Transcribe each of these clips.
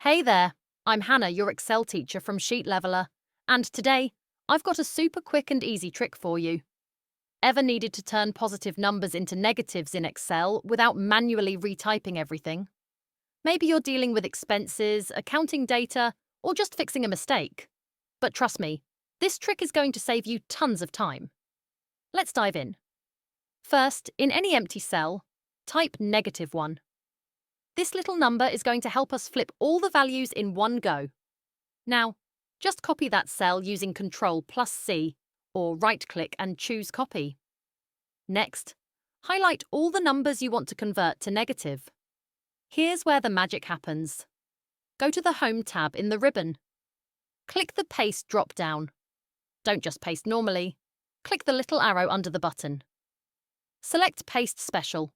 Hey there, I'm Hannah, your Excel teacher from Sheet Leveler, and today I've got a super quick and easy trick for you. Ever needed to turn positive numbers into negatives in Excel without manually retyping everything? Maybe you're dealing with expenses, accounting data, or just fixing a mistake. But trust me, this trick is going to save you tons of time. Let's dive in. First, in any empty cell, type -1. This little number is going to help us flip all the values in one go. Now, just copy that cell using Ctrl+C, or right-click and choose Copy. Next, highlight all the numbers you want to convert to negative. Here's where the magic happens. Go to the Home tab in the ribbon. Click the Paste drop-down. Don't just paste normally. Click the little arrow under the button. Select Paste Special.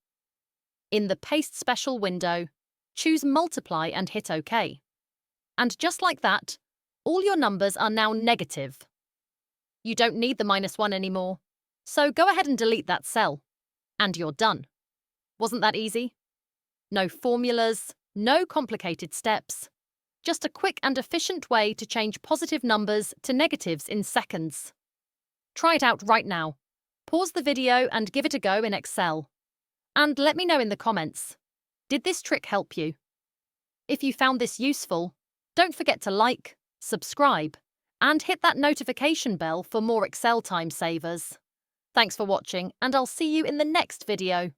In the Paste Special window, choose Multiply and hit OK. And just like that, all your numbers are now negative. You don't need the -1 anymore, so go ahead and delete that cell. And you're done. Wasn't that easy? No formulas, no complicated steps. Just a quick and efficient way to change positive numbers to negatives in seconds. Try it out right now. Pause the video and give it a go in Excel. And let me know in the comments. Did this trick help you? If you found this useful, don't forget to like, subscribe, and hit that notification bell for more Excel time savers. Thanks for watching, and I'll see you in the next video.